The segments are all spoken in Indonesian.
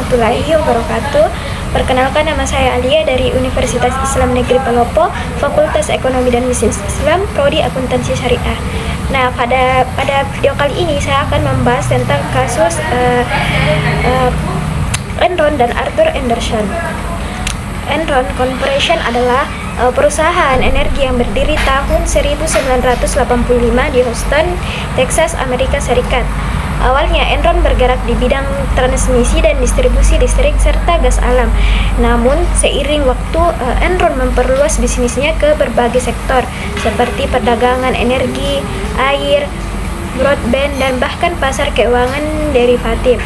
warahmatullahi wabarakatuh. Perkenalkan, nama saya Alia dari Universitas Islam Negeri Palopo, Fakultas Ekonomi dan Bisnis Islam, Prodi Akuntansi Syariah. Nah, pada video kali ini saya akan membahas tentang kasus Enron dan Arthur Andersen. Enron Corporation adalah perusahaan energi yang berdiri tahun 1985 di Houston, Texas, Amerika Serikat. Awalnya Enron bergerak di bidang transmisi dan distribusi listrik serta gas alam. Namun seiring waktu Enron memperluas bisnisnya ke berbagai sektor seperti perdagangan energi, air, broadband, dan bahkan pasar keuangan derivatif.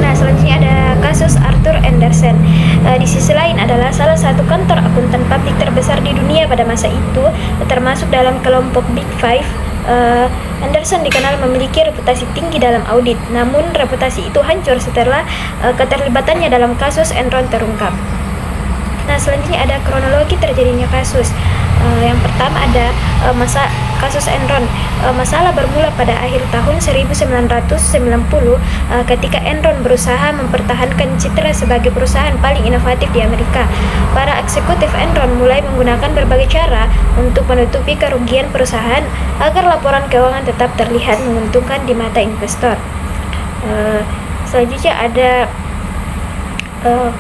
Nah, selanjutnya ada kasus Arthur Andersen. Di sisi lain adalah salah satu kantor akuntan publik terbesar di dunia pada masa itu, termasuk dalam kelompok Big Five. Andersen dikenal memiliki reputasi tinggi dalam audit, namun reputasi itu hancur setelah keterlibatannya dalam kasus Enron terungkap. Nah, selanjutnya ada kronologi terjadinya kasus. Yang pertama ada kasus Enron. Masalah bermula pada akhir tahun 1990 ketika Enron berusaha mempertahankan citra sebagai perusahaan paling inovatif di Amerika. Para eksekutif Enron mulai menggunakan berbagai cara untuk menutupi kerugian perusahaan agar laporan keuangan tetap terlihat menguntungkan di mata investor. Selanjutnya ada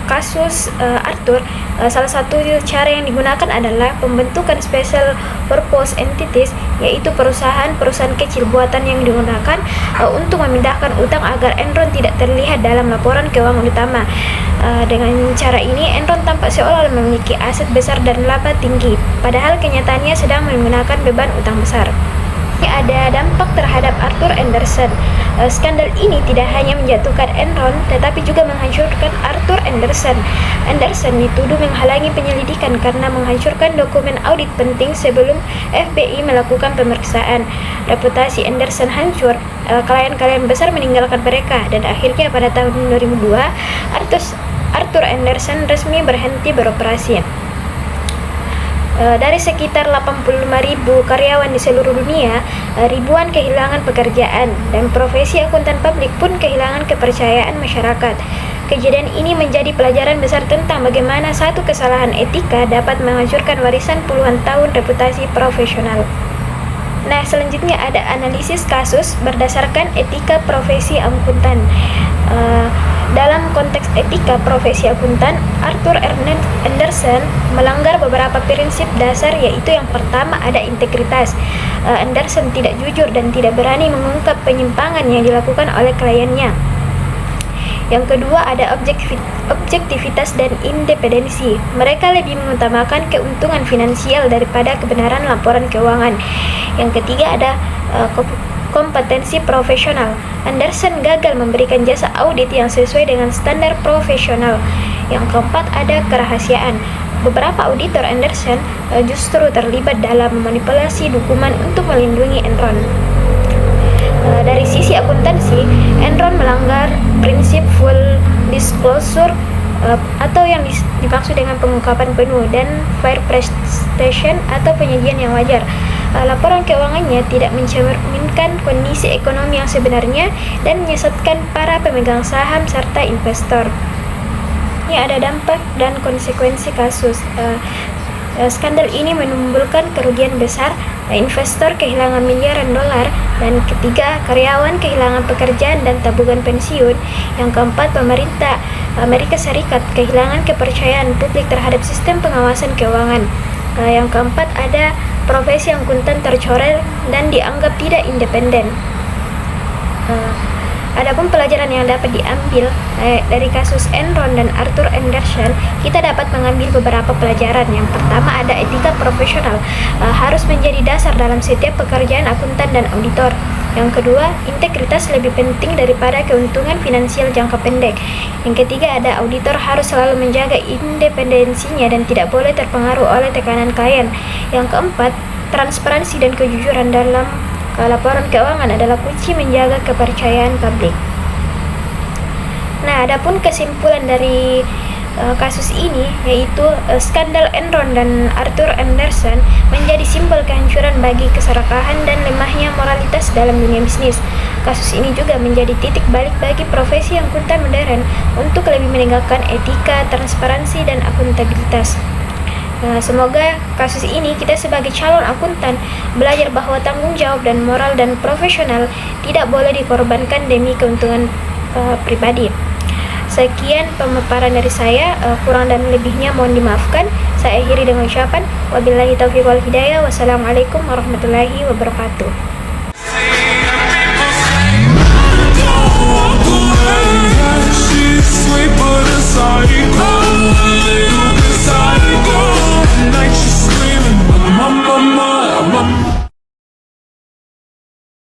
kasus Arthur. Salah satu cara yang digunakan adalah pembentukan special purpose entities, yaitu perusahaan kecil buatan yang digunakan untuk memindahkan utang agar Enron tidak terlihat dalam laporan keuangan utama. Dengan cara ini Enron tampak seolah memiliki aset besar dan laba tinggi, padahal kenyataannya sedang menggunakan beban utang besar. Ada dampak terhadap Arthur Andersen. Skandal ini tidak hanya menjatuhkan Enron, tetapi juga menghancurkan Arthur Andersen. Andersen dituduh menghalangi penyelidikan karena menghancurkan dokumen audit penting sebelum FBI melakukan pemeriksaan. Reputasi Andersen hancur, klien-klien besar meninggalkan mereka, dan akhirnya pada tahun 2002 Arthur Andersen resmi berhenti beroperasi. Dari sekitar 85.000 karyawan di seluruh dunia, ribuan kehilangan pekerjaan, dan profesi akuntan publik pun kehilangan kepercayaan masyarakat. Kejadian ini menjadi pelajaran besar tentang bagaimana satu kesalahan etika dapat menghancurkan warisan puluhan tahun reputasi profesional. Nah, selanjutnya ada analisis kasus berdasarkan etika profesi akuntan. Dalam konteks etika profesi akuntan, Arthur Andersen melanggar beberapa prinsip dasar, yaitu yang pertama ada integritas. Andersen tidak jujur dan tidak berani mengungkap penyimpangan yang dilakukan oleh kliennya. Yang kedua ada objektivitas dan independensi. Mereka lebih mengutamakan keuntungan finansial daripada kebenaran laporan keuangan. Yang ketiga ada kompetensi profesional. Andersen gagal memberikan jasa audit yang sesuai dengan standar profesional. Yang keempat ada kerahasiaan. Beberapa auditor Andersen justru terlibat dalam memanipulasi dokumen untuk melindungi Enron. Dari sisi akuntansi, Enron melanggar prinsip full disclosure atau yang dimaksud dengan pengungkapan penuh, dan fair prestation atau penyajian yang wajar. Laporan keuangannya tidak mencerminkan kondisi ekonomi yang sebenarnya dan menyesatkan para pemegang saham serta investor. Ini ada dampak dan konsekuensi kasus. Skandal ini menimbulkan kerugian besar, investor kehilangan miliaran dolar, dan ketiga, karyawan kehilangan pekerjaan dan tabungan pensiun. Yang keempat, pemerintah Amerika Serikat kehilangan kepercayaan publik terhadap sistem pengawasan keuangan. Yang keempat ada profesi akuntan tercoreng dan dianggap tidak independen. Adapun pelajaran yang dapat diambil dari kasus Enron dan Arthur Andersen, kita dapat mengambil beberapa pelajaran. Yang pertama ada etika profesional, harus menjadi dasar dalam setiap pekerjaan akuntan dan auditor. Yang kedua, integritas lebih penting daripada keuntungan finansial jangka pendek. Yang ketiga ada auditor harus selalu menjaga independensinya dan tidak boleh terpengaruh oleh tekanan klien. Yang keempat, transparansi dan kejujuran dalam laporan keuangan adalah kunci menjaga kepercayaan publik. Nah, adapun kesimpulan dari kasus ini, yaitu skandal Enron dan Arthur Andersen, menjadi simbol kehancuran bagi keserakahan dan lemahnya moralitas dalam dunia bisnis. Kasus ini juga menjadi titik balik bagi profesi akuntan modern untuk lebih menegakkan etika, transparansi, dan akuntabilitas. Semoga kasus ini kita sebagai calon akuntan belajar bahwa tanggung jawab dan moral dan profesional tidak boleh dikorbankan demi keuntungan pribadi. Sekian pemaparan dari saya, kurang dan lebihnya mohon dimaafkan. Saya akhiri dengan ucapan wabillahi taufiq wal hidayah. Wassalamualaikum warahmatullahi wabarakatuh.